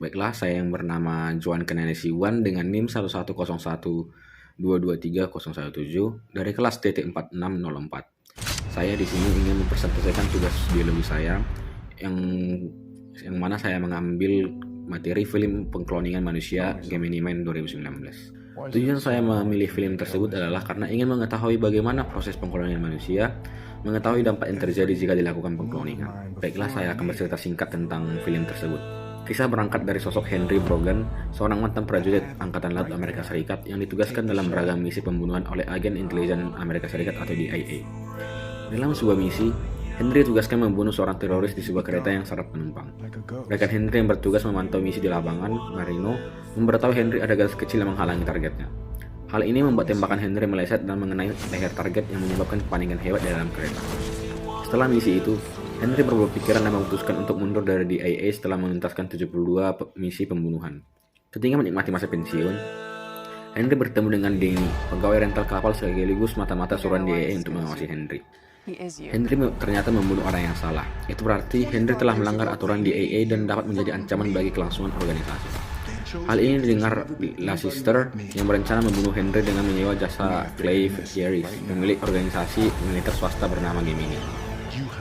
Baiklah, saya yang bernama Juan Kenanesi Wan dengan NIM 11012230017 dari kelas TT4604. Saya di sini ingin mempresentasikan tugas biologi saya yang mana saya mengambil materi film pengkloningan manusia Gemini Man 2019. Tujuan saya memilih film tersebut adalah karena ingin mengetahui bagaimana proses pengkloningan manusia, mengetahui dampak yang terjadi jika dilakukan pengkloningan. Baiklah, saya akan bercerita singkat tentang film tersebut. Kisah berangkat dari sosok Henry Brogan, seorang mantan prajurit Angkatan Laut Amerika Serikat yang ditugaskan dalam beragam misi pembunuhan oleh agen intelijen Amerika Serikat atau DIA. Dalam sebuah misi, Henry ditugaskan membunuh seorang teroris di sebuah kereta yang syarat penumpang. Rekan Henry yang bertugas memantau misi di lapangan, Marino, memberitahu Henry ada garis kecil yang menghalangi targetnya. Hal ini membuat tembakan Henry meleset dan mengenai leher target yang menyebabkan kepanikan hebat di dalam kereta. Setelah misi itu, Henry berubah pikiran dan memutuskan untuk mundur dari DIA setelah menuntaskan 72 misi pembunuhan. Ketika menikmati masa pensiun, Henry bertemu dengan Danny, pegawai rental kapal sekaligus mata-mata suruhan DIA untuk mengawasi Henry. Henry ternyata membunuh orang yang salah. Itu berarti Henry telah melanggar aturan DIA dan dapat menjadi ancaman bagi kelangsungan organisasi. Hal ini didengar Leicester yang berencana membunuh Henry dengan menyewa jasa Clay Fitzgerald, pemilik organisasi militer swasta bernama Gemini.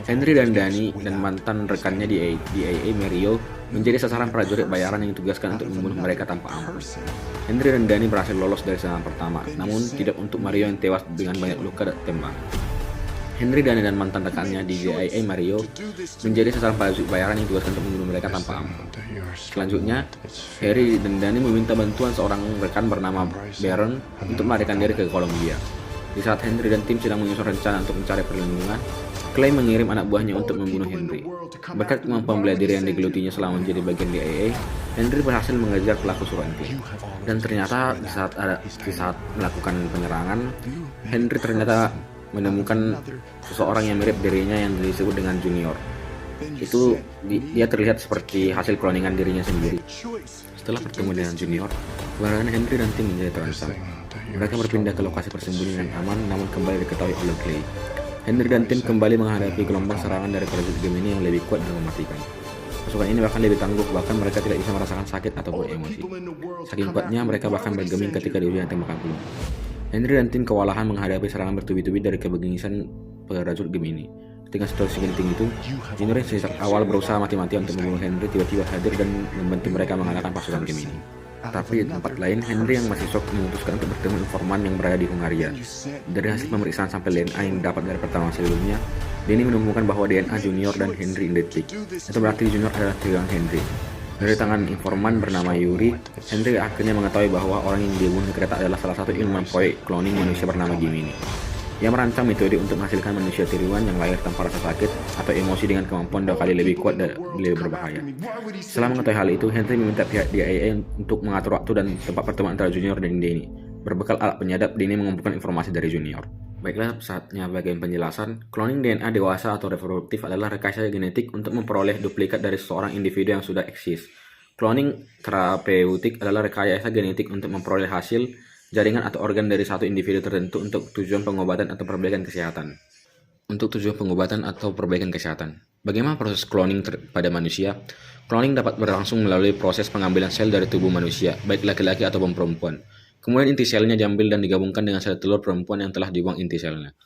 Henry dan Danny dan mantan rekannya di DIA Mario menjadi sasaran prajurit bayaran yang ditugaskan untuk membunuh mereka tanpa ampun. Henry dan Danny berhasil lolos dari serangan pertama, namun tidak untuk Mario yang tewas dengan banyak luka dan tembak. Henry, Danny, dan mantan rekannya di DIA Mario menjadi sasaran prajurit bayaran yang ditugaskan untuk membunuh mereka tanpa ampun. Selanjutnya, Harry dan Danny meminta bantuan seorang rekan bernama Baron untuk melarikan diri ke Kolombia. Di saat Henry dan tim sedang menyusun rencana untuk mencari perlindungan, Clay mengirim anak buahnya untuk membunuh Henry. Berkat kemampuan bela diri yang digelutinya selama menjadi bagian DIA, Henry berhasil mengejar pelaku suruhan Clay. Dan ternyata di saat melakukan penyerangan, Henry ternyata menemukan seseorang yang mirip dirinya yang disebut dengan Junior. Dia terlihat seperti hasil kloningan dirinya sendiri. Setelah bertemu dengan Junior, keberadaan Henry dan tim menjadi terancam. Mereka berpindah ke lokasi persembunyian yang aman, namun kembali diketahui oleh Clay. Henry dan tim kembali menghadapi gelombang serangan dari prajurit Gemini yang lebih kuat dan mematikan. Pasukan ini bahkan lebih tangguh, bahkan mereka tidak bisa merasakan sakit ataupun emosi. Saking kuatnya, mereka bahkan bergeming ketika diuji tembakan peluru. Henry dan tim kewalahan menghadapi serangan bertubi-tubi dari kebingungan prajurit Gemini. Dengan situasi genting itu, Junior yang sejak awal berusaha mati-matian untuk membunuh Henry tiba-tiba hadir dan membantu mereka mengalahkan pasukan Gemini. Tapi di tempat lain, Henry yang masih shock memutuskan untuk bertemu informan yang berada di Hungaria. Dari hasil pemeriksaan sampel DNA yang didapat dari pertama sebelumnya, Danny menemukan bahwa DNA Junior dan Henry identik. Itu berarti Junior adalah tiang Henry. Dari tangan informan bernama Yuri, Henry akhirnya mengetahui bahwa orang yang dibunuh di kereta adalah salah satu ilmuwan proyek cloning manusia bernama Gemini. Ia merancang metode untuk menghasilkan manusia tiruan yang lahir tanpa rasa sakit atau emosi dengan kemampuan 2 kali lebih kuat dan lebih berbahaya. Setelah mengetahui hal itu, Henry meminta pihak DIA untuk mengatur waktu dan tempat pertemuan antara Junior dan Danny. Berbekal alat penyadap, Danny mengumpulkan informasi dari Junior. Baiklah, saatnya bagian penjelasan. Cloning DNA dewasa atau reproduktif adalah rekayasa genetik untuk memperoleh duplikat dari seorang individu yang sudah eksis. Cloning terapeutik adalah rekayasa genetik untuk memperoleh hasil jaringan atau organ dari satu individu tertentu untuk tujuan pengobatan atau perbaikan kesehatan. Bagaimana proses cloning pada manusia? Cloning dapat berlangsung melalui proses pengambilan sel dari tubuh manusia, baik laki-laki ataupun perempuan. Kemudian inti selnya diambil dan digabungkan dengan sel telur perempuan yang telah dibuang inti selnya.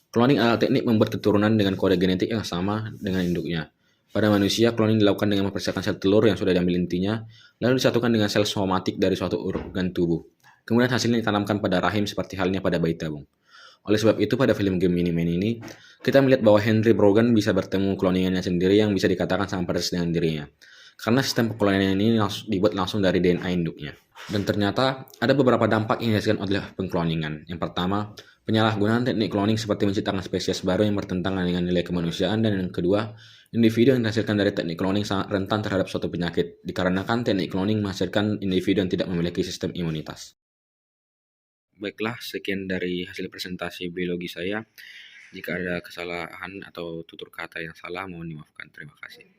Cloning adalah teknik membuat keturunan dengan kode genetik yang sama dengan induknya. Pada manusia, cloning dilakukan dengan mempersiapkan sel telur yang sudah diambil intinya, lalu disatukan dengan sel somatik dari suatu organ tubuh. Kemudian hasilnya ditanamkan pada rahim seperti halnya pada bayi tabung. Oleh sebab itu, pada film Gemini Man ini, kita melihat bahwa Henry Brogan bisa bertemu kloningannya sendiri yang bisa dikatakan sangat persis dengan dirinya. Karena sistem pengkloningan ini dibuat langsung dari DNA induknya. Dan ternyata ada beberapa dampak yang dihasilkan oleh pengkloningan. Yang pertama, penyalahgunaan teknik cloning seperti menciptakan spesies baru yang bertentangan dengan nilai kemanusiaan. Dan yang kedua, individu yang dihasilkan dari teknik cloning sangat rentan terhadap suatu penyakit, dikarenakan teknik cloning menghasilkan individu yang tidak memiliki sistem imunitas. Baiklah, sekian dari hasil presentasi biologi saya. Jika ada kesalahan atau tutur kata yang salah, mohon dimaafkan. Terima kasih.